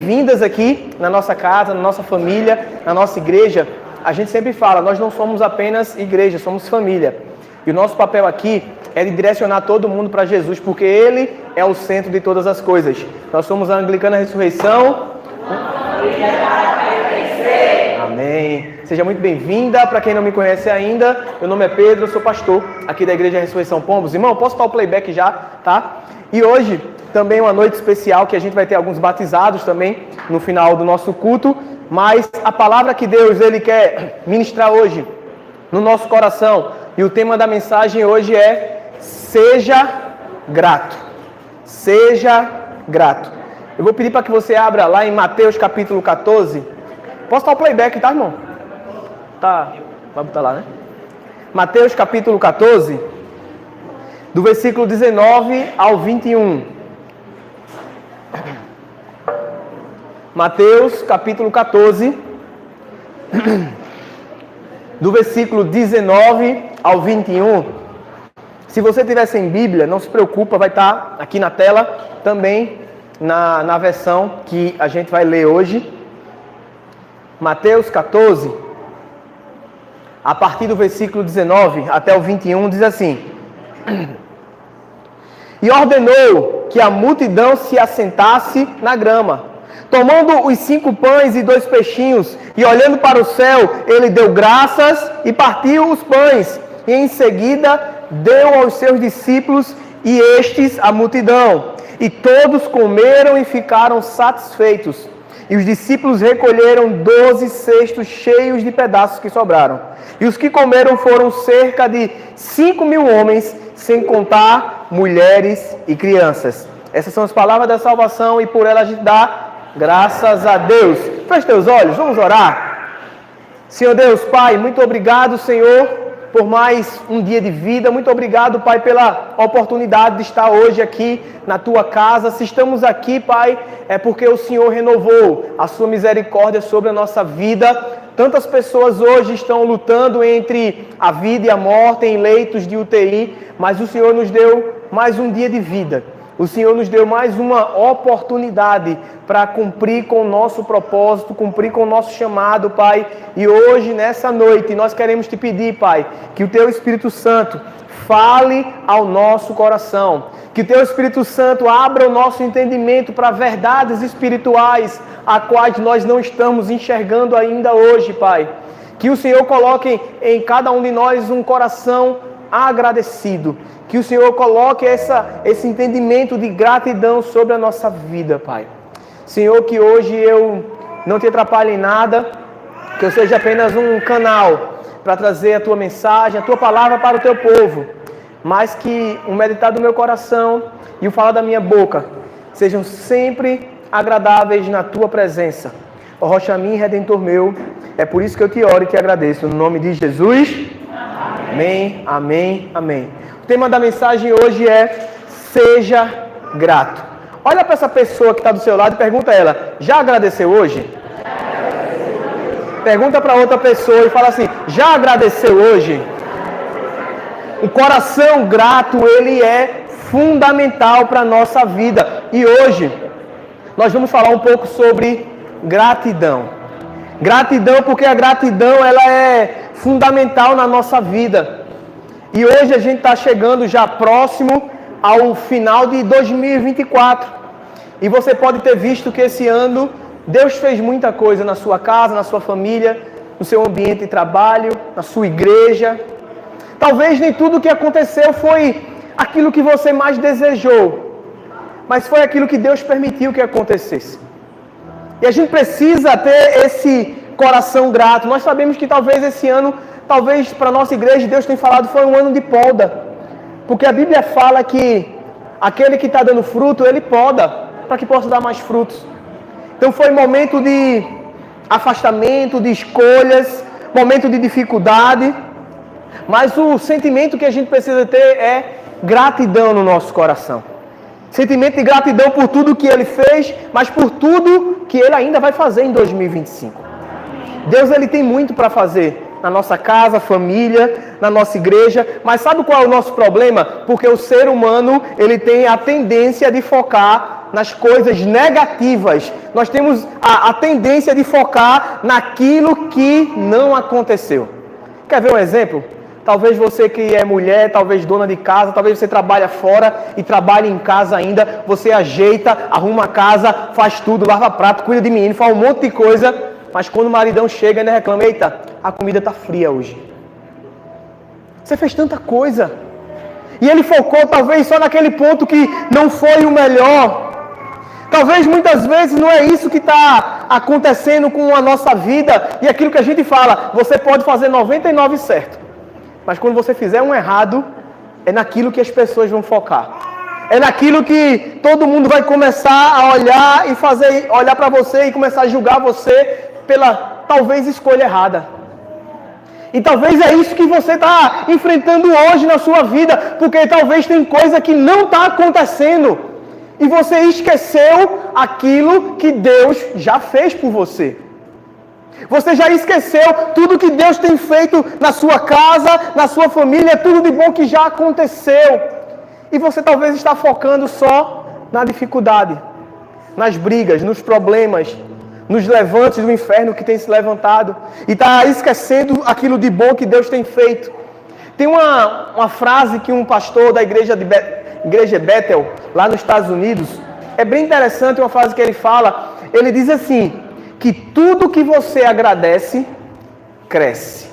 Vindas aqui na nossa casa, na nossa família, na nossa igreja. A gente sempre fala, nós não somos apenas igreja, somos família. E o nosso papel aqui é de direcionar todo mundo para Jesus, porque Ele é o centro de todas as coisas. Nós somos a Anglicana Ressurreição. Amém. Seja muito bem-vinda. Para quem não me conhece ainda, meu nome é Pedro, eu sou pastor aqui da Igreja Ressurreição Pombos. Irmão, posso dar o playback já, tá? E hoje também uma noite especial que a gente vai ter alguns batizados também no final do nosso culto. Mas a palavra que Deus Ele quer ministrar hoje no nosso coração, e o tema da mensagem hoje é Seja Grato. Seja Grato. Eu vou pedir para que você abra lá em Mateus capítulo 14. Posso dar o playback, tá, irmão? Tá, vai botar lá, né? Mateus capítulo 14, do versículo 19 ao 21. Mateus capítulo 14, do versículo 19 ao 21. Se você tiver sem Bíblia, não se preocupa, vai estar aqui na tela também, na versão que a gente vai ler hoje. Mateus 14, a partir do versículo 19 até o 21, diz assim: E ordenou que a multidão se assentasse na grama. Tomando os 5 pães e 2 peixinhos, e olhando para o céu, ele deu graças e partiu os pães. E em seguida deu aos seus discípulos e estes à multidão. E todos comeram e ficaram satisfeitos. E os discípulos recolheram 12 cestos cheios de pedaços que sobraram. E os que comeram foram cerca de 5.000 homens, sem contar mulheres e crianças. Essas são as palavras da salvação e por elas a gente dá graças a Deus. Feche teus olhos, vamos orar. Senhor Deus, Pai, muito obrigado, Senhor, por mais um dia de vida. Muito obrigado, Pai, pela oportunidade de estar hoje aqui na Tua casa. Se estamos aqui, Pai, é porque o Senhor renovou a Sua misericórdia sobre a nossa vida. Tantas pessoas hoje estão lutando entre a vida e a morte em leitos de UTI, mas o Senhor nos deu mais um dia de vida. O Senhor nos deu mais uma oportunidade para cumprir com o nosso propósito, cumprir com o nosso chamado, Pai. E hoje, nessa noite, nós queremos te pedir, Pai, que o Teu Espírito Santo fale ao nosso coração. Que o Teu Espírito Santo abra o nosso entendimento para verdades espirituais, a quais nós não estamos enxergando ainda hoje, Pai. Que o Senhor coloque em cada um de nós um coração agradecido. Que o Senhor coloque esse entendimento de gratidão sobre a nossa vida, Pai. Senhor, que hoje eu não te atrapalhe em nada, que eu seja apenas um canal para trazer a Tua mensagem, a Tua palavra para o Teu povo, mas que o meditar do meu coração e o falar da minha boca sejam sempre agradáveis na Tua presença. Ó Rocha minha e Redentor meu, é por isso que eu te oro e te agradeço. No nome de Jesus, amém, amém, amém. O tema da mensagem hoje é Seja Grato. Olha para essa pessoa que está do seu lado e pergunta a ela: já agradeceu hoje? Pergunta para outra pessoa e fala assim: já agradeceu hoje? O coração grato, ele é fundamental para a nossa vida. E hoje nós vamos falar um pouco sobre gratidão. Gratidão, porque a gratidão ela é fundamental na nossa vida. E hoje a gente está chegando já próximo ao final de 2024. E você pode ter visto que esse ano Deus fez muita coisa na sua casa, na sua família, no seu ambiente de trabalho, na sua igreja. Talvez nem tudo o que aconteceu foi aquilo que você mais desejou, mas foi aquilo que Deus permitiu que acontecesse. E a gente precisa ter esse coração grato. Nós sabemos que talvez esse ano, talvez para a nossa igreja, Deus tem falado, foi um ano de poda. Porque a Bíblia fala que aquele que está dando fruto, ele poda, para que possa dar mais frutos. Então foi momento de afastamento, de escolhas, momento de dificuldade. Mas o sentimento que a gente precisa ter é gratidão no nosso coração. Sentimento de gratidão por tudo que Ele fez, mas por tudo que Ele ainda vai fazer em 2025. Deus ele tem muito para fazer na nossa casa, família, na nossa igreja, mas sabe qual é o nosso problema? Porque o ser humano, ele tem a tendência de focar nas coisas negativas. Nós temos a tendência de focar naquilo que não aconteceu. Quer ver um exemplo? Talvez você que é mulher, talvez dona de casa, talvez você trabalha fora e trabalha em casa ainda, você ajeita, arruma a casa, faz tudo, lava prato, cuida de menino, faz um monte de coisa, mas quando o maridão chega, ainda reclama, eita, a comida está fria hoje. Você fez tanta coisa. E ele focou talvez só naquele ponto que não foi o melhor. Talvez muitas vezes não é isso que está acontecendo com a nossa vida. E aquilo que a gente fala, você pode fazer 99 certo. Mas quando você fizer um errado, é naquilo que as pessoas vão focar. É naquilo que todo mundo vai começar a olhar e olhar para você e começar a julgar você pela talvez escolha errada. E talvez é isso que você está enfrentando hoje na sua vida, porque talvez tem coisa que não está acontecendo e você esqueceu aquilo que Deus já fez por você. Você já esqueceu tudo que Deus tem feito na sua casa, na sua família, tudo de bom que já aconteceu. E você talvez está focando só na dificuldade, nas brigas, nos problemas, nos levantes do inferno que tem se levantado. E está esquecendo aquilo de bom que Deus tem feito. Tem uma frase que um pastor da igreja Bethel, lá nos Estados Unidos, é bem interessante, uma frase que ele fala. Ele diz assim, que tudo que você agradece, cresce.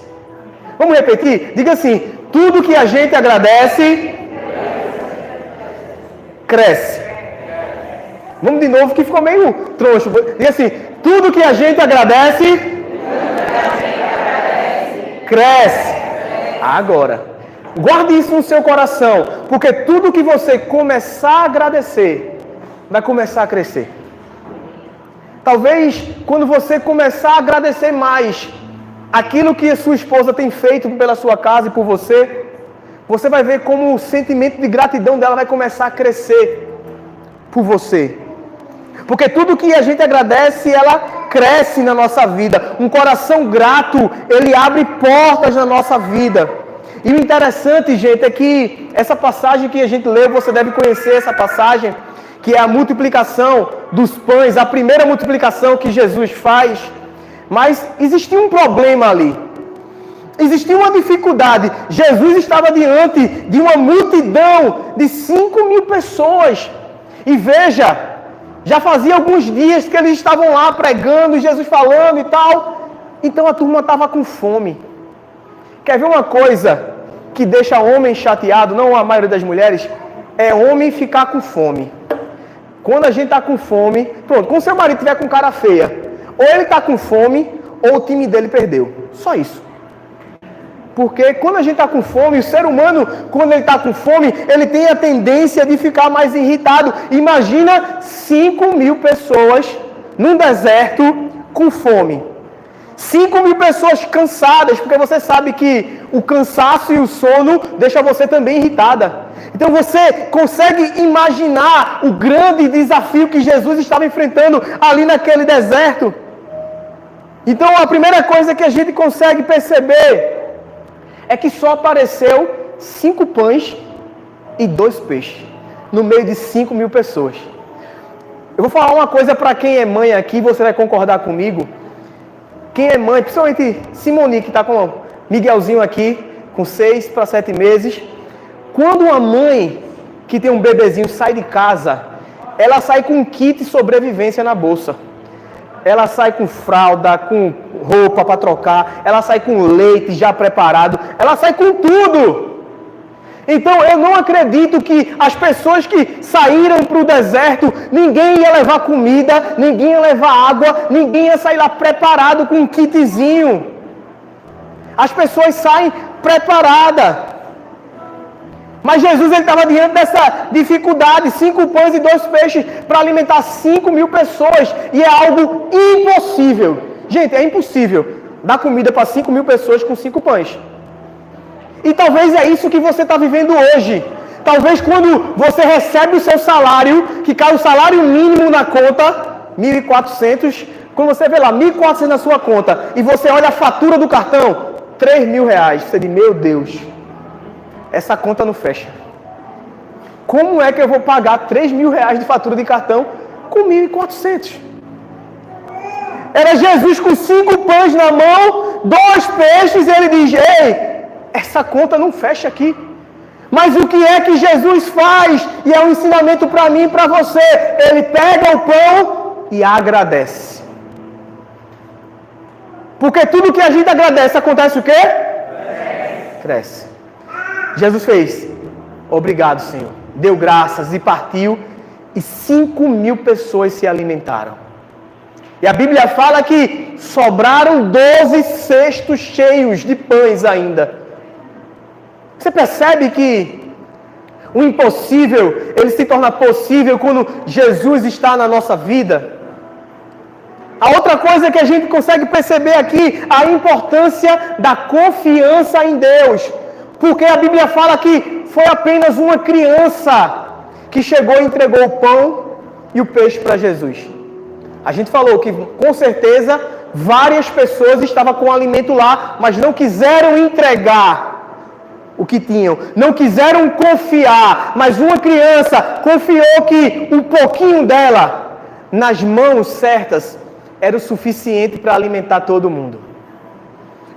Vamos repetir? Diga assim, tudo que a gente agradece, cresce. Vamos de novo, que ficou meio troncho. Diga assim, tudo que a gente agradece, cresce. Agora, guarde isso no seu coração, porque tudo que você começar a agradecer, vai começar a crescer. Talvez, quando você começar a agradecer mais aquilo que a sua esposa tem feito pela sua casa e por você, você vai ver como o sentimento de gratidão dela vai começar a crescer por você. Porque tudo que a gente agradece, ela cresce na nossa vida. Um coração grato, ele abre portas na nossa vida. E o interessante, gente, é que essa passagem que a gente lê, você deve conhecer essa passagem, que é a multiplicação dos pães, a primeira multiplicação que Jesus faz. Mas existia um problema ali. Existia uma dificuldade. Jesus estava diante de uma multidão de 5.000 pessoas. E veja, já fazia alguns dias que eles estavam lá pregando, Jesus falando e tal. Então a turma estava com fome. Quer ver uma coisa que deixa homem chateado, não a maioria das mulheres? É homem ficar com fome. Quando a gente está com fome, pronto, quando seu marido estiver com cara feia, ou ele está com fome, ou o time dele perdeu. Só isso. Porque quando a gente está com fome, o ser humano, quando ele está com fome, ele tem a tendência de ficar mais irritado. Imagina 5.000 pessoas num deserto com fome. 5.000 pessoas cansadas, porque você sabe que o cansaço e o sono deixam você também irritada. Então você consegue imaginar o grande desafio que Jesus estava enfrentando ali naquele deserto. Então a primeira coisa que a gente consegue perceber é que só apareceu 5 pães e 2 peixes no meio de 5.000 pessoas. Eu vou falar uma coisa para quem é mãe aqui, você vai concordar comigo. Quem é mãe, principalmente Simone, que está com Miguelzinho aqui, com 6 para 7 meses. Quando uma mãe que tem um bebezinho sai de casa, ela sai com um kit de sobrevivência na bolsa. Ela sai com fralda, com roupa para trocar, ela sai com leite já preparado, ela sai com tudo. Então eu não acredito que as pessoas que saíram para o deserto, ninguém ia levar comida, ninguém ia levar água, ninguém ia sair lá preparado com um kitzinho. As pessoas saem preparadas. Mas Jesus estava diante dessa dificuldade, 5 pães e 2 peixes para alimentar 5.000 pessoas. E é algo impossível. Gente, é impossível dar comida para 5.000 pessoas com 5 pães. E talvez é isso que você está vivendo hoje. Talvez quando você recebe o seu salário, que cai o salário mínimo na conta, 1.400, quando você vê lá 1.400 na sua conta, e você olha a fatura do cartão, R$3.000. Você diz, meu Deus, essa conta não fecha. Como é que eu vou pagar R$3.000 de fatura de cartão com 1.400? Era Jesus com 5 pães na mão, 2 peixes, e ele diz, ei, essa conta não fecha aqui. Mas o que é que Jesus faz? E é um ensinamento para mim e para você. Ele pega o pão e agradece. Porque tudo que a gente agradece, acontece o quê? Cresce. Jesus fez, obrigado, Senhor. Deu graças e partiu. E 5.000 pessoas se alimentaram. E a Bíblia fala que sobraram 12 cestos cheios de pães ainda. Você percebe que o impossível, ele se torna possível quando Jesus está na nossa vida? A outra coisa que a gente consegue perceber aqui, a importância da confiança em Deus. Porque a Bíblia fala que foi apenas uma criança que chegou e entregou o pão e o peixe para Jesus. A gente falou que, com certeza, várias pessoas estavam com o alimento lá, mas não quiseram entregar o que tinham. Não quiseram confiar, mas uma criança confiou que um pouquinho dela, nas mãos certas, era o suficiente para alimentar todo mundo.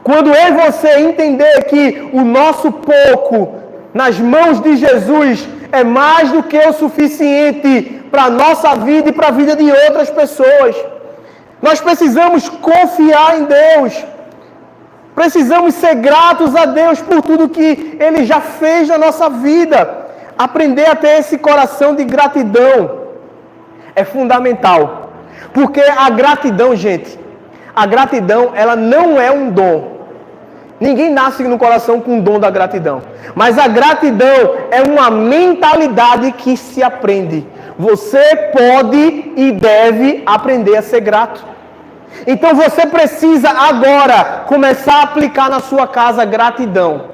Quando eu e você entender que o nosso pouco nas mãos de Jesus é mais do que o suficiente para a nossa vida e para a vida de outras pessoas, nós precisamos confiar em Deus. Precisamos ser gratos a Deus por tudo que Ele já fez na nossa vida. Aprender a ter esse coração de gratidão é fundamental. Porque a gratidão, gente, a gratidão, ela não é um dom. Ninguém nasce no coração com o dom da gratidão. Mas a gratidão é uma mentalidade que se aprende. Você pode e deve aprender a ser grato. Então você precisa agora começar a aplicar na sua casa gratidão.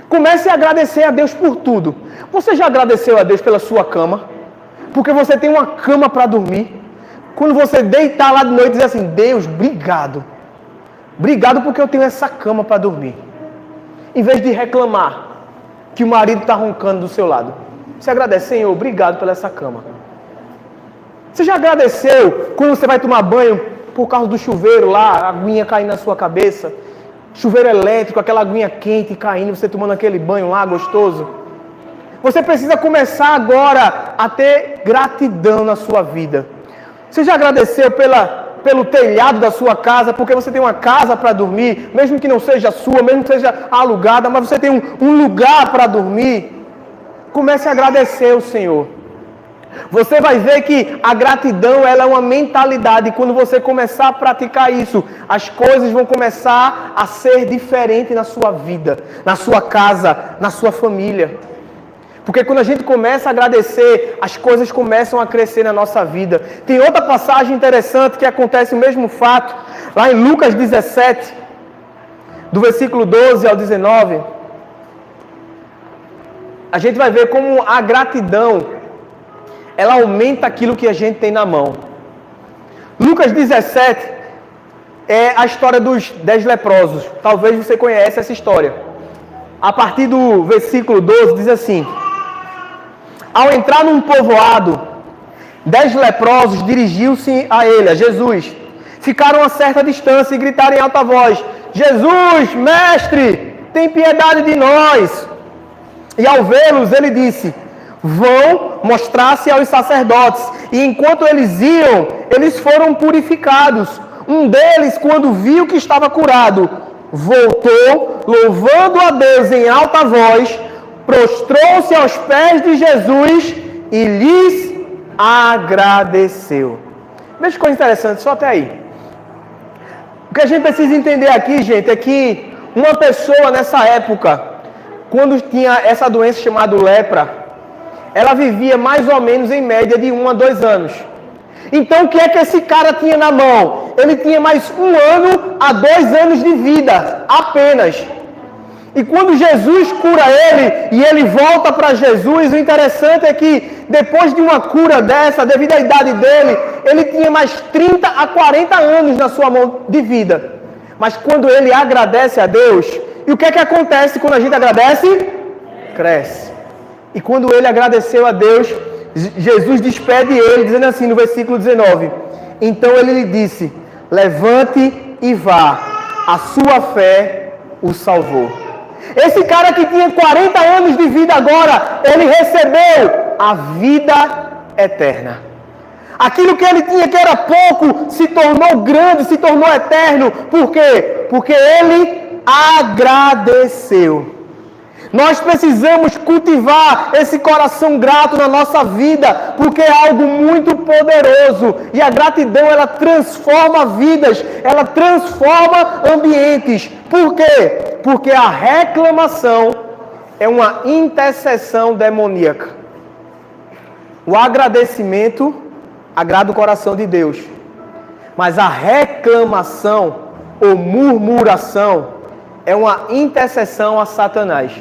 Comece a agradecer a Deus por tudo. Você já agradeceu a Deus pela sua cama? Porque você tem uma cama para dormir. Quando você deitar lá de noite e dizer assim, Deus, obrigado. Obrigado porque eu tenho essa cama para dormir. Em vez de reclamar que o marido está roncando do seu lado. Você agradece, Senhor, obrigado pela essa cama. Você já agradeceu quando você vai tomar banho por causa do chuveiro lá, a aguinha caindo na sua cabeça? Chuveiro elétrico, aquela aguinha quente caindo, você tomando aquele banho lá gostoso. Você precisa começar agora a ter gratidão na sua vida. Você já agradeceu pelo telhado da sua casa, porque você tem uma casa para dormir, mesmo que não seja sua, mesmo que seja alugada, mas você tem um lugar para dormir? Comece a agradecer o Senhor. Você vai ver que a gratidão, ela é uma mentalidade. Quando você começar a praticar isso, as coisas vão começar a ser diferentes na sua vida, na sua casa, na sua família. Porque quando a gente começa a agradecer, as coisas começam a crescer na nossa vida. Tem outra passagem interessante que acontece o mesmo fato, lá em Lucas 17, do versículo 12 ao 19. A gente vai ver como a gratidão, ela aumenta aquilo que a gente tem na mão. Lucas 17 é a história dos 10 leprosos. Talvez você conheça essa história. A partir do versículo 12 diz assim: ao entrar num povoado, 10 leprosos dirigiu-se a ele, a Jesus. Ficaram a certa distância e gritaram em alta voz: Jesus, mestre, tem piedade de nós. E ao vê-los, ele disse: vão mostrar-se aos sacerdotes. E enquanto eles iam, eles foram purificados. Um deles, quando viu que estava curado, voltou, louvando a Deus em alta voz, prostrou-se aos pés de Jesus e lhes agradeceu. Veja que coisa interessante, só até aí. O que a gente precisa entender aqui, gente, é que uma pessoa nessa época, quando tinha essa doença chamada lepra, ela vivia mais ou menos em média de 1 a 2 anos. Então o que é que esse cara tinha na mão? Ele tinha mais 1 ano a 2 anos de vida, apenas. E quando Jesus cura ele, e ele volta para Jesus, o interessante é que depois de uma cura dessa, devido à idade dele, ele tinha mais 30 a 40 anos na sua mão de vida. Mas quando ele agradece a Deus, e o que é que acontece quando a gente agradece? Cresce. E quando ele agradeceu a Deus, Jesus despede ele, dizendo assim no versículo 19: então ele lhe disse: levante e vá, a sua fé o salvou. Esse cara que tinha 40 anos de vida agora, ele recebeu a vida eterna. Aquilo que ele tinha que era pouco, se tornou grande, se tornou eterno. Por quê? Porque ele agradeceu. Nós precisamos cultivar esse coração grato na nossa vida, porque é algo muito poderoso. E a gratidão, ela transforma vidas, ela transforma ambientes. Por quê? Porque a reclamação é uma intercessão demoníaca. O agradecimento agrada o coração de Deus. Mas a reclamação ou murmuração é uma intercessão a Satanás.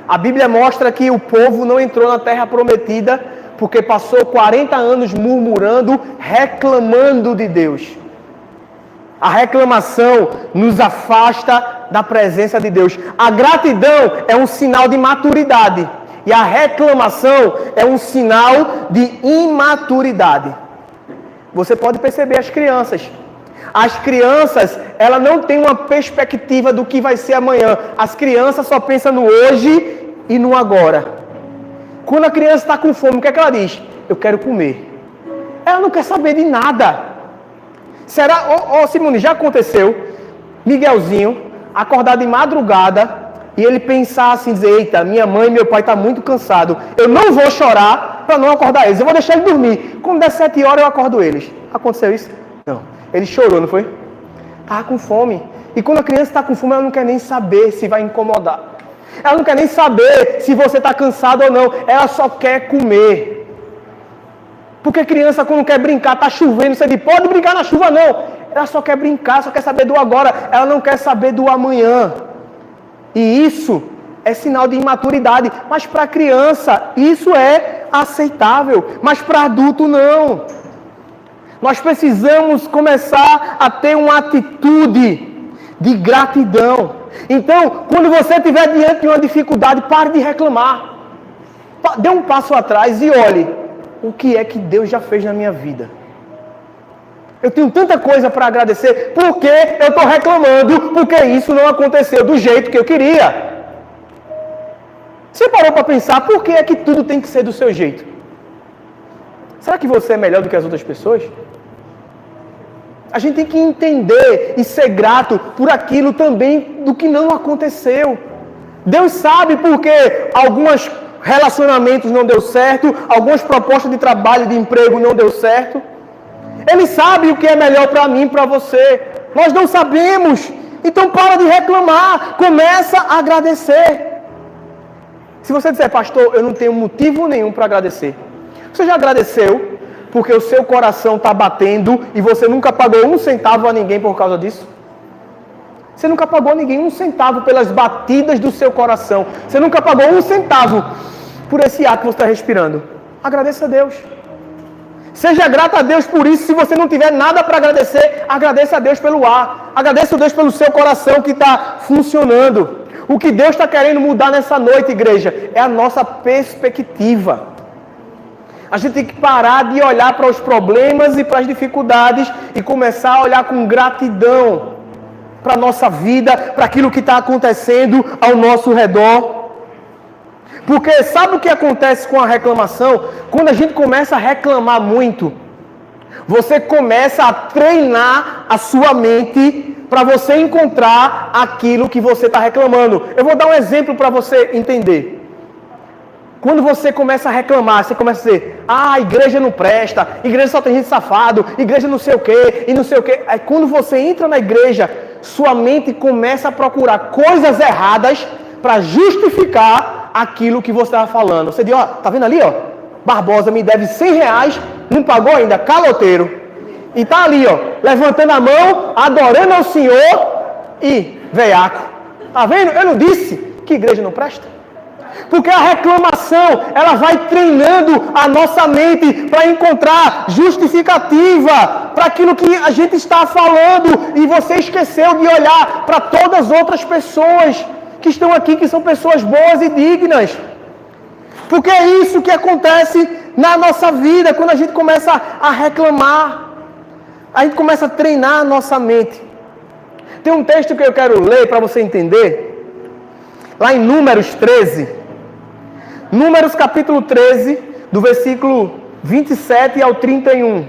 A Bíblia mostra que o povo não entrou na terra prometida porque passou 40 anos murmurando, reclamando de Deus. A reclamação nos afasta da presença de Deus. A gratidão é um sinal de maturidade. E a reclamação é um sinal de imaturidade. Você pode perceber as crianças. As crianças, ela não tem uma perspectiva do que vai ser amanhã. As crianças só pensam no hoje e no agora. Quando a criança está com fome, o que é que ela diz? Eu quero comer. Ela não quer saber de nada. Será, Simone, já aconteceu Miguelzinho acordar de madrugada e ele pensar assim, dizer, eita, minha mãe e meu pai estão muito cansados. Eu não vou chorar para não acordar eles. Eu vou deixar eles dormir. Quando der 7 horas, eu acordo eles. Aconteceu isso? Não. Ele chorou, não foi? Estava com fome. E quando a criança está com fome, ela não quer nem saber se vai incomodar. Ela não quer nem saber se você está cansado ou não. Ela só quer comer. Porque criança, quando quer brincar, está chovendo, você diz, pode brincar na chuva, não. Ela só quer brincar, só quer saber do agora. Ela não quer saber do amanhã. E isso é sinal de imaturidade. Mas para criança, isso é aceitável. Mas para adulto, não. Nós precisamos começar a ter uma atitude de gratidão. Então, quando você estiver diante de uma dificuldade, pare de reclamar. Dê um passo atrás e olhe o que é que Deus já fez na minha vida. Eu tenho tanta coisa para agradecer. Por que eu estou reclamando? Porque isso não aconteceu do jeito que eu queria. Você parou para pensar por que é que tudo tem que ser do seu jeito? Será que você é melhor do que as outras pessoas? A gente tem que entender e ser grato por aquilo também do que não aconteceu. Deus sabe por que alguns relacionamentos não deu certo, algumas propostas de trabalho, de emprego não deu certo. Ele sabe o que é melhor para mim e para você. Nós não sabemos. Então para de reclamar. Começa a agradecer. Se você disser, pastor, eu não tenho motivo nenhum para agradecer. Você já agradeceu porque o seu coração está batendo e você nunca pagou 1 centavo a ninguém por causa disso? Você nunca pagou a ninguém 1 centavo pelas batidas do seu coração. Você nunca pagou 1 centavo por esse ar que você está respirando. Agradeça a Deus. Seja grato a Deus por isso. Se você não tiver nada para agradecer, agradeça a Deus pelo ar. Agradeça a Deus pelo seu coração que está funcionando. O que Deus está querendo mudar nessa noite, igreja, é a nossa perspectiva. A gente tem que parar de olhar para os problemas e para as dificuldades e começar a olhar com gratidão para a nossa vida, para aquilo que está acontecendo ao nosso redor. Porque sabe o que acontece com a reclamação? Quando a gente começa a reclamar muito, você começa a treinar a sua mente para você encontrar aquilo que você está reclamando. Eu vou dar um exemplo para você entender. Quando você começa a reclamar, você começa a dizer, a igreja não presta, igreja só tem gente safado, igreja não sei o quê, e não sei o quê. Aí quando você entra na igreja, sua mente começa a procurar coisas erradas para justificar aquilo que você estava falando. Você diz, ó, tá vendo ali, ó? Barbosa me deve R$100, não pagou ainda, caloteiro. E tá ali, ó, levantando a mão, adorando ao Senhor e veiaco. Tá vendo? Eu não disse que igreja não presta? Porque a reclamação, ela vai treinando a nossa mente para encontrar justificativa para aquilo que a gente está falando e você esqueceu de olhar para todas as outras pessoas que estão aqui, que são pessoas boas e dignas. Porque é isso que acontece na nossa vida, quando a gente começa a reclamar. A gente começa a treinar a nossa mente. Tem um texto que eu quero ler para você entender. Lá em Números 13. Números capítulo 13, do versículo 27 ao 31.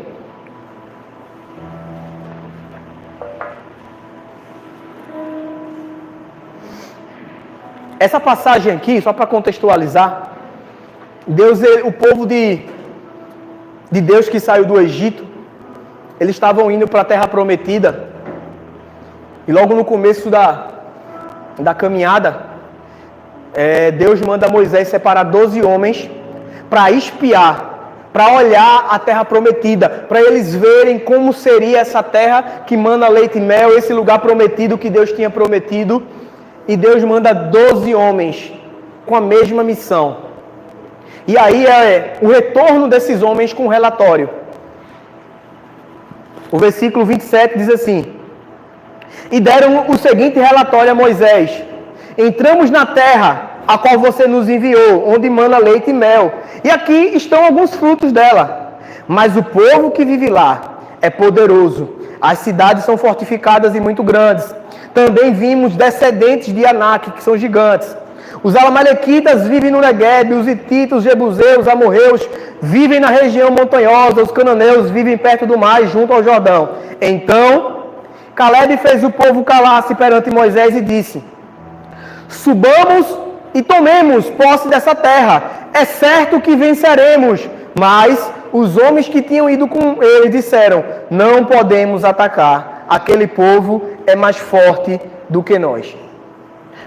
Essa passagem aqui, só para contextualizar, o povo de Deus que saiu do Egito, eles estavam indo para a terra prometida. E logo no começo da caminhada, Deus manda Moisés separar 12 homens para espiar, para olhar a terra prometida, para eles verem como seria essa terra que mana leite e mel, esse lugar prometido que Deus tinha prometido. E Deus manda 12 homens com a mesma missão. E aí o retorno desses homens com um relatório. O versículo 27 diz assim: e deram o seguinte relatório a Moisés: entramos na terra a qual você nos enviou, onde mana leite e mel, e aqui estão alguns frutos dela. Mas o povo que vive lá é poderoso, as cidades são fortificadas e muito grandes. Também vimos descendentes de Anak, que são gigantes. Os amalequitas vivem no Negueb, os hititas, os jebuseus, os amorreus vivem na região montanhosa, os cananeus vivem perto do mar, junto ao Jordão. Então, Caleb fez o povo calar-se perante Moisés e disse: subamos e tomemos posse dessa terra. É certo que venceremos. Mas os homens que tinham ido com ele disseram: não podemos atacar. Aquele povo é mais forte do que nós.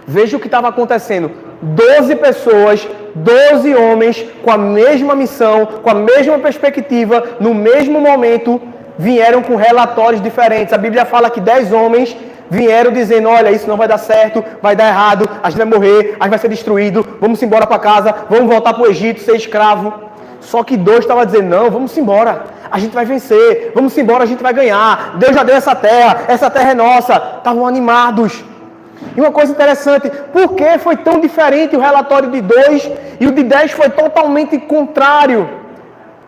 Veja o que estava acontecendo. 12 pessoas, 12 homens com a mesma missão, com a mesma perspectiva, no mesmo momento, vieram com relatórios diferentes. A Bíblia fala que 10 homens vieram dizendo: olha, isso não vai dar certo, vai dar errado, a gente vai morrer, a gente vai ser destruído, vamos embora para casa, vamos voltar para o Egito, ser escravo. Só que 2 estavam dizendo: não, vamos embora, a gente vai vencer, vamos embora, a gente vai ganhar, Deus já deu essa terra é nossa. Estavam animados. E uma coisa interessante, por que foi tão diferente o relatório de 2 e o de 10 foi totalmente contrário?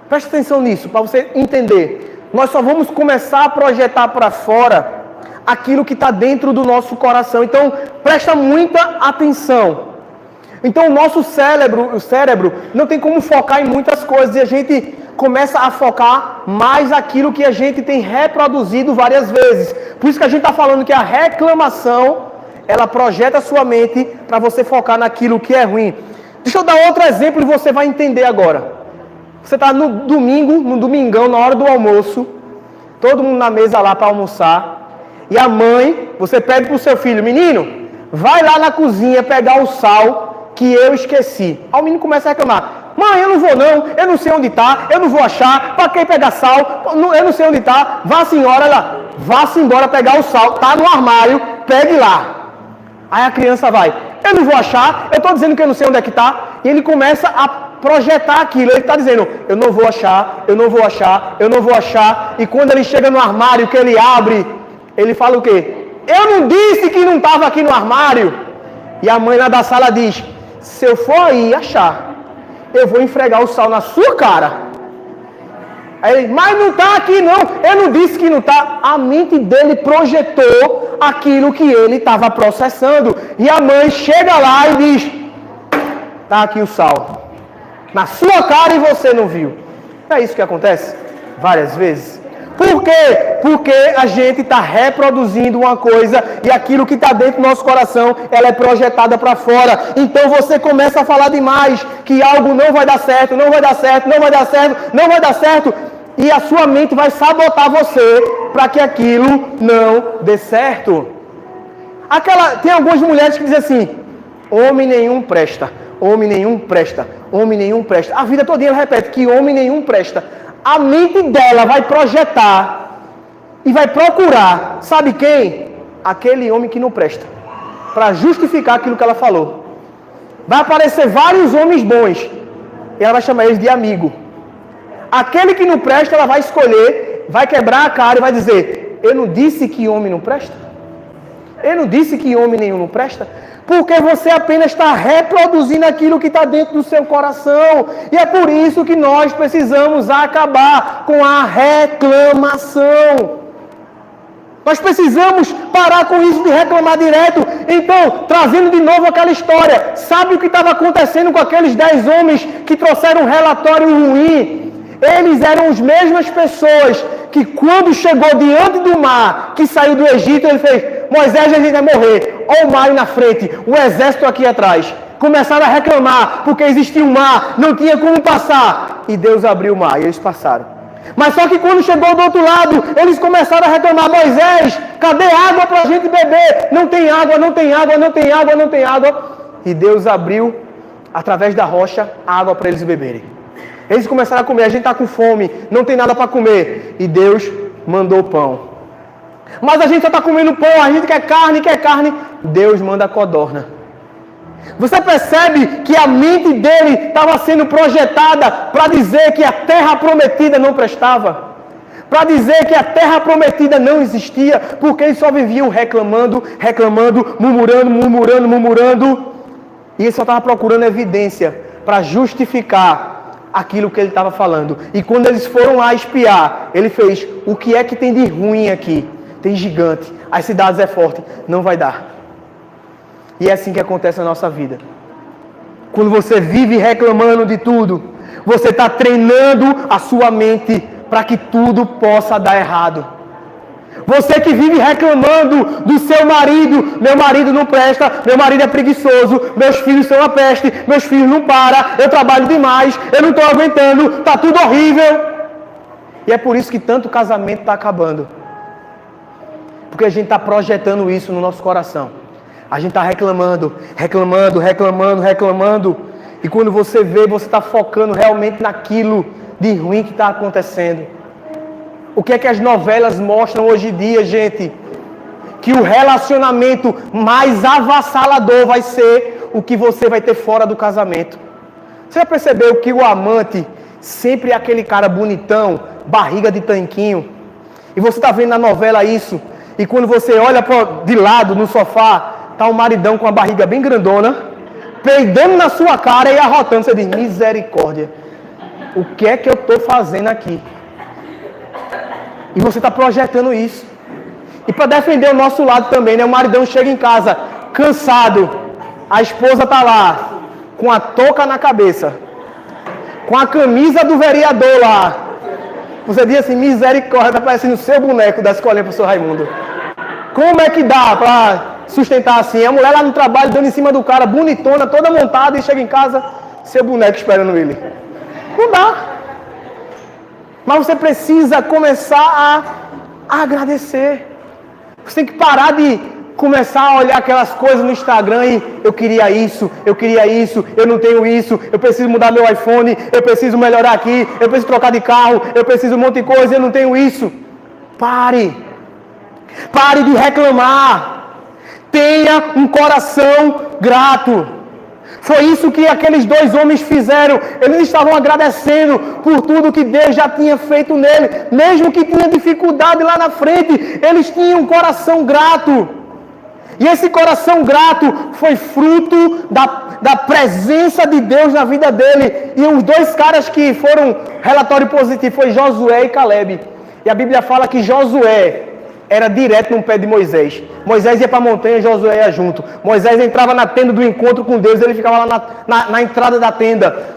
Preste atenção nisso, para você entender. Nós só vamos começar a projetar para fora aquilo que está dentro do nosso coração. Então, presta muita atenção. Então, o nosso cérebro não tem como focar em muitas coisas, e a gente começa a focar mais aquilo que a gente tem reproduzido várias vezes. Por isso que a gente está falando que a reclamação, ela projeta a sua mente para você focar naquilo que é ruim. Deixa eu dar outro exemplo e você vai entender agora. Você está no domingão, na hora do almoço, todo mundo na mesa lá para almoçar, e a mãe, você pede para o seu filho: menino, vai lá na cozinha pegar o sal que eu esqueci. Aí o menino começa a reclamar: mãe, eu não vou não, eu não sei onde está, eu não vou achar, para quem pegar sal, eu não sei onde está. Vá senhora, ela, vá-se embora pegar o sal, está no armário, pegue lá. Aí a criança vai: eu não vou achar, eu estou dizendo que eu não sei onde é que está. E ele começa a projetar aquilo, ele está dizendo: eu não vou achar, eu não vou achar, eu não vou achar. E quando ele chega no armário, que ele abre, ele fala o quê? Eu não disse que não estava aqui no armário. E a mãe lá da sala diz: se eu for aí achar, eu vou esfregar o sal na sua cara. Aí ele: mas não está aqui não, eu não disse que não está. A mente dele projetou aquilo que ele estava processando. E a mãe chega lá e diz: está aqui o sal na sua cara e você não viu. É isso que acontece várias vezes. Por quê? Porque a gente está reproduzindo uma coisa e aquilo que está dentro do nosso coração, ela é projetada para fora. Então você começa a falar demais que algo não vai dar certo, não vai dar certo, não vai dar certo, não vai dar certo. E a sua mente vai sabotar você para que aquilo não dê certo. Tem algumas mulheres que dizem assim: homem nenhum presta, homem nenhum presta, homem nenhum presta. A vida toda ela repete que homem nenhum presta. A mente dela vai projetar e vai procurar, sabe quem? Aquele homem que não presta, para justificar aquilo que ela falou. vai aparecer vários homens bons. E ela vai chamar eles de amigo. Aquele que não presta, ela vai escolher, vai quebrar a cara e vai dizer: eu não disse que homem não presta? Eu não disse que homem nenhum não presta? Porque você apenas está reproduzindo aquilo que está dentro do seu coração. E é por isso que nós precisamos acabar com a reclamação. Nós precisamos parar com isso de reclamar direto. Então, trazendo de novo aquela história. Sabe o que estava acontecendo com aqueles 10 homens que trouxeram um relatório ruim? Eles eram as mesmas pessoas que quando chegou diante do mar, que saiu do Egito, ele fez: Moisés, a gente vai morrer. Olha o mar aí na frente, o exército aqui atrás. Começaram a reclamar, porque existia um mar, não tinha como passar. E Deus abriu o mar e eles passaram. Mas só que quando chegou do outro lado, eles começaram a reclamar: Moisés, cadê água para a gente beber? Não tem água, não tem água, não tem água, não tem água. E Deus abriu, através da rocha, água para eles beberem. Eles começaram a comer: a gente está com fome, não tem nada para comer. E Deus mandou pão. Mas a gente só está comendo pão, a gente quer carne, quer carne. Deus manda codorna. Você percebe que a mente dele estava sendo projetada para dizer que a terra prometida não prestava? Para dizer que a terra prometida não existia, porque eles só viviam reclamando, reclamando, murmurando, murmurando, murmurando. E ele só estava procurando evidência para justificar aquilo que ele estava falando. E quando eles foram lá espiar, ele fez: o que é que tem de ruim aqui? Tem gigante, as cidades é forte, não vai dar. E é assim que acontece na nossa vida. Quando você vive reclamando de tudo, você está treinando a sua mente para que tudo possa dar errado. Você que vive reclamando do seu marido: meu marido não presta, meu marido é preguiçoso, meus filhos são uma peste, meus filhos não param, eu trabalho demais, eu não estou aguentando, está tudo horrível. E é por isso que tanto casamento está acabando. Porque a gente está projetando isso no nosso coração. A gente está reclamando, reclamando, reclamando, reclamando. E quando você vê, você está focando realmente naquilo de ruim que está acontecendo. O que é que as novelas mostram hoje em dia, gente? Que o relacionamento mais avassalador vai ser o que você vai ter fora do casamento. Você já percebeu que o amante sempre é aquele cara bonitão, barriga de tanquinho? E você está vendo na novela isso. E quando você olha de lado no sofá, tá um maridão com a barriga bem grandona, peidando na sua cara e arrotando. Você diz: misericórdia, o que é que eu estou fazendo aqui? E você está projetando isso. E para defender o nosso lado também, né? O maridão chega em casa cansado, a esposa está lá com a touca na cabeça, com a camisa do vereador lá. Você diz assim: misericórdia, está parecendo o seu boneco da escolinha, professor Raimundo. Como é que dá para sustentar assim? A mulher lá no trabalho, dando em cima do cara, bonitona, toda montada, e chega em casa, seu boneco esperando ele. Não dá. Mas você precisa começar a agradecer. Você tem que parar de começar a olhar aquelas coisas no Instagram e: eu queria isso, eu não tenho isso, eu preciso mudar meu iPhone, eu preciso melhorar aqui, eu preciso trocar de carro, eu preciso um monte de coisa, eu não tenho isso. Pare. Pare de reclamar. Tenha um coração grato. Foi isso que aqueles 2 homens fizeram. Eles estavam agradecendo por tudo que Deus já tinha feito nele. Mesmo que tinha dificuldade lá na frente, eles tinham um coração grato. E esse coração grato foi fruto da presença de Deus na vida dele. E os 2 caras que foram relatório positivo foi Josué e Caleb. E a Bíblia fala que Josué era direto no pé de Moisés. Moisés ia para a montanha, Josué ia junto. Moisés entrava na tenda do encontro com Deus, ele ficava lá na entrada da tenda.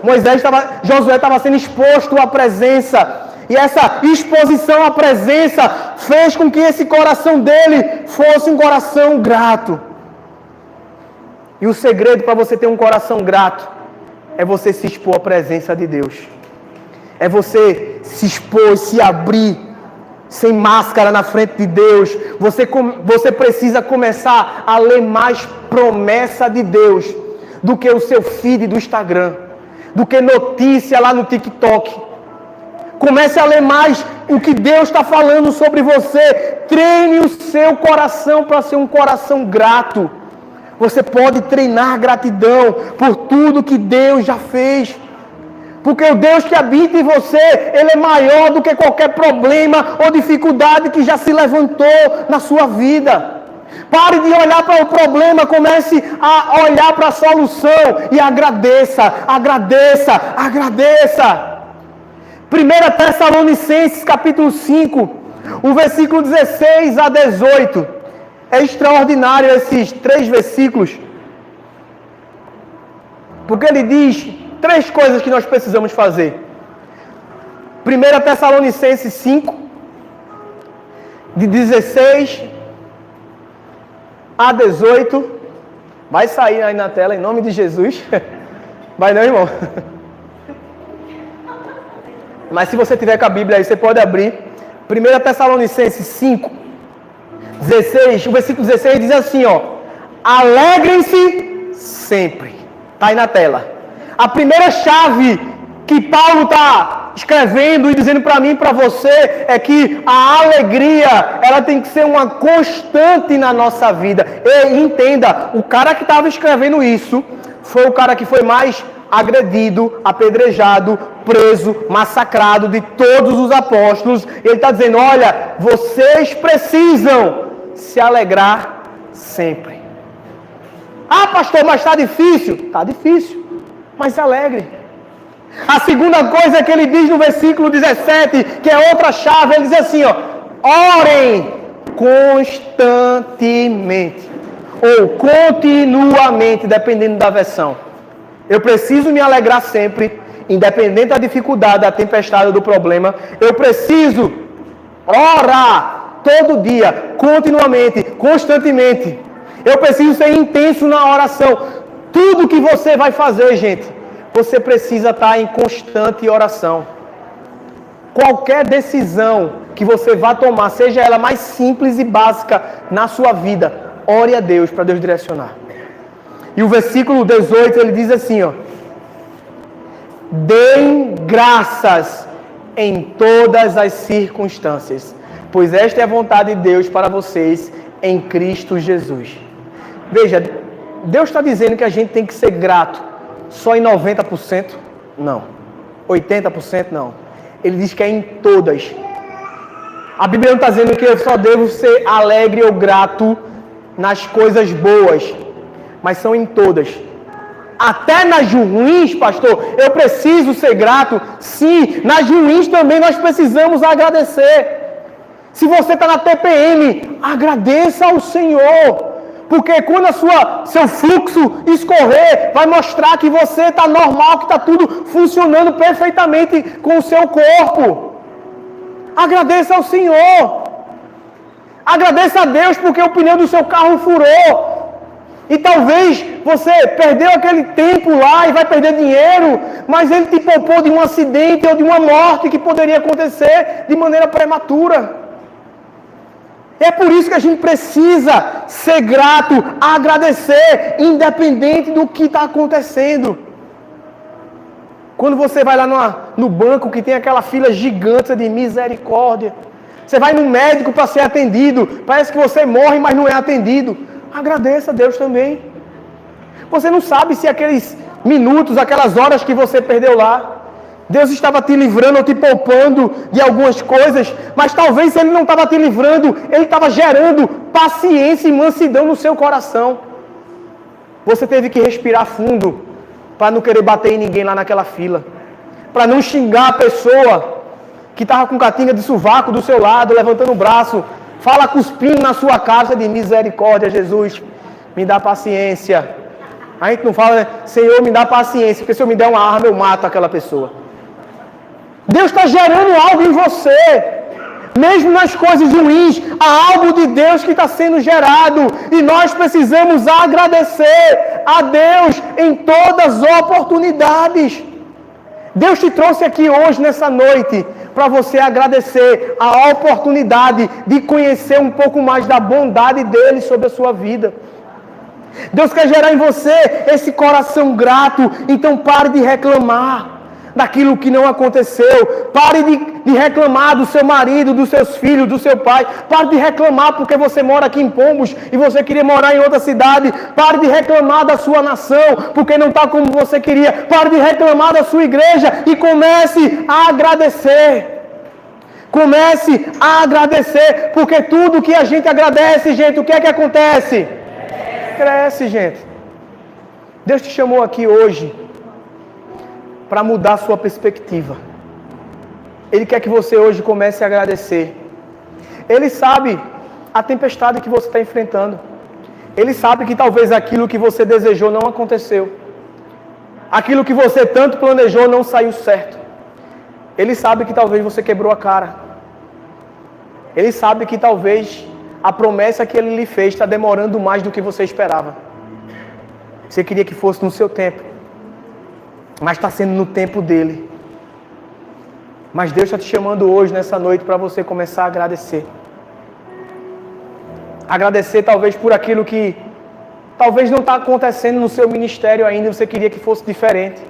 Josué estava sendo exposto à presença. E essa exposição à presença fez com que esse coração dele fosse um coração grato. E o segredo para você ter um coração grato é você se expor à presença de Deus. É você se expor, se abrir, sem máscara na frente de Deus. Você precisa começar a ler mais promessa de Deus do que o seu feed do Instagram, do que notícia lá no TikTok. Comece a ler mais o que Deus está falando sobre você. Treine o seu coração para ser um coração grato. Você pode treinar gratidão por tudo que Deus já fez. Porque o Deus que habita em você, Ele é maior do que qualquer problema ou dificuldade que já se levantou na sua vida. Pare de olhar para o problema, comece a olhar para a solução e agradeça, agradeça, agradeça. 1 Tessalonicenses capítulo 5, o versículo 16 a 18. É extraordinário esses 3 versículos. Porque ele diz 3 coisas que nós precisamos fazer. 1 Tessalonicenses 5, de 16 a 18. Vai sair aí na tela, em nome de Jesus. Vai não, irmão? Mas se você tiver com a Bíblia aí, você pode abrir. 1 Tessalonicenses 5, 16. O versículo 16 diz assim, ó. Alegrem-se sempre. Está aí na tela. A primeira chave que Paulo está escrevendo e dizendo para mim e para você é que a alegria, ela tem que ser uma constante na nossa vida. E entenda, o cara que estava escrevendo isso foi o cara que foi mais agredido, apedrejado, preso, massacrado de todos os apóstolos. Ele está dizendo, olha, vocês precisam se alegrar sempre. Ah, pastor, mas está difícil. Está difícil, mas se alegre. A segunda coisa que ele diz no versículo 17, que é outra chave, ele diz assim, ó, orem constantemente, ou continuamente, dependendo da versão. Eu preciso me alegrar sempre, independente da dificuldade, da tempestade, do problema. Eu preciso orar todo dia, continuamente, constantemente. Eu preciso ser intenso na oração. Tudo que você vai fazer, gente, você precisa estar em constante oração. Qualquer decisão que você vá tomar, seja ela mais simples e básica na sua vida, ore a Deus para Deus direcionar. E o versículo 18, ele diz assim, ó. Deem graças em todas as circunstâncias, pois esta é a vontade de Deus para vocês em Cristo Jesus. Veja, Deus está dizendo que a gente tem que ser grato só em 90%? Não. 80%? Não. Ele diz que é em todas. A Bíblia não está dizendo que eu só devo ser alegre ou grato nas coisas boas, mas são em todas. Até nas ruins, pastor, eu preciso ser grato. Sim, nas ruins também nós precisamos agradecer. Se você está na TPM, agradeça ao Senhor. Porque quando seu fluxo escorrer, vai mostrar que você está normal, que está tudo funcionando perfeitamente com o seu corpo. Agradeça ao Senhor. Agradeça a Deus porque o pneu do seu carro furou. E talvez você perdeu aquele tempo lá e vai perder dinheiro, mas Ele te poupou de um acidente ou de uma morte que poderia acontecer de maneira prematura. É por isso que a gente precisa ser grato, agradecer, independente do que está acontecendo. Quando você vai lá no banco que tem aquela fila gigante de misericórdia, você vai no médico para ser atendido, parece que você morre, mas não é atendido. Agradeça a Deus também. Você não sabe se aqueles minutos, aquelas horas que você perdeu lá, Deus estava te livrando ou te poupando de algumas coisas, mas talvez Ele não estava te livrando, Ele estava gerando paciência e mansidão no seu coração. Você teve que respirar fundo para não querer bater em ninguém lá naquela fila, para não xingar a pessoa que estava com catinga de sovaco do seu lado, levantando o braço, fala cuspindo na sua cara de misericórdia, Jesus, me dá paciência. A gente não fala, né? Senhor, me dá paciência, porque se eu me der uma arma, eu mato aquela pessoa. Deus está gerando algo em você. Mesmo nas coisas ruins, há algo de Deus que está sendo gerado. E nós precisamos agradecer a Deus em todas as oportunidades. Deus te trouxe aqui hoje, nessa noite, para você agradecer a oportunidade de conhecer um pouco mais da bondade dEle sobre a sua vida. Deus quer gerar em você esse coração grato, então pare de reclamar. daquilo que não aconteceu. Pare de reclamar do seu marido, dos seus filhos, do seu pai. Pare de reclamar porque você mora aqui em Pombos e você queria morar em outra cidade. Pare de reclamar da sua nação porque não está como você queria. Pare de reclamar da sua igreja e comece a agradecer. Comece a agradecer, porque tudo que a gente agradece, gente, o que é que acontece? Cresce, gente. Deus te chamou aqui hoje para mudar a sua perspectiva. Ele quer que você hoje comece a agradecer. Ele sabe a tempestade que você está enfrentando. Ele sabe que talvez aquilo que você desejou não aconteceu. Aquilo que você tanto planejou não saiu certo. Ele sabe que talvez você quebrou a cara. Ele sabe que talvez a promessa que Ele lhe fez está demorando mais do que você esperava. Você queria que fosse no seu tempo. Mas está sendo no tempo dEle. Mas Deus está te chamando hoje, nessa noite, para você começar a agradecer. Agradecer talvez por aquilo que talvez não está acontecendo no seu ministério ainda. Você queria que fosse diferente.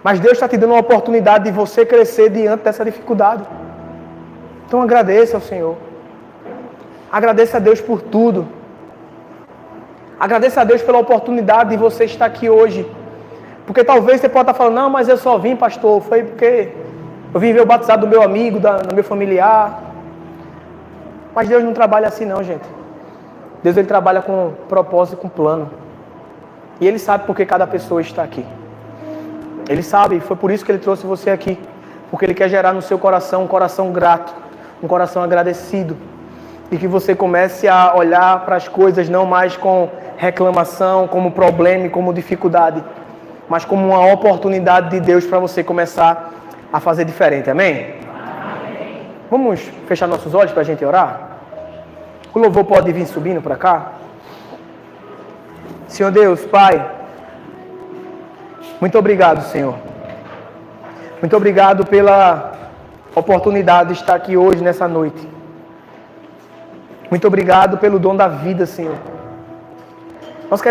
Mas Deus está te dando uma oportunidade de você crescer diante dessa dificuldade. Então agradeça ao Senhor. Agradeça a Deus por tudo. Agradeça a Deus pela oportunidade de você estar aqui hoje. Porque talvez você possa estar falando, não, mas eu só vim, pastor, foi porque eu vim ver o batizado do meu amigo, do meu familiar. Mas Deus não trabalha assim não, gente. Deus ele trabalha com propósito, com plano. E Ele sabe por que cada pessoa está aqui. Ele sabe, foi por isso que Ele trouxe você aqui. Porque Ele quer gerar no seu coração um coração grato, um coração agradecido. E que você comece a olhar para as coisas não mais com reclamação, como problema e como dificuldade, mas como uma oportunidade de Deus para você começar a fazer diferente. Amém? Amém. Vamos fechar nossos olhos para a gente orar? O louvor pode vir subindo para cá. Senhor Deus, Pai, muito obrigado, Senhor. Muito obrigado pela oportunidade de estar aqui hoje, nessa noite. Muito obrigado pelo dom da vida, Senhor.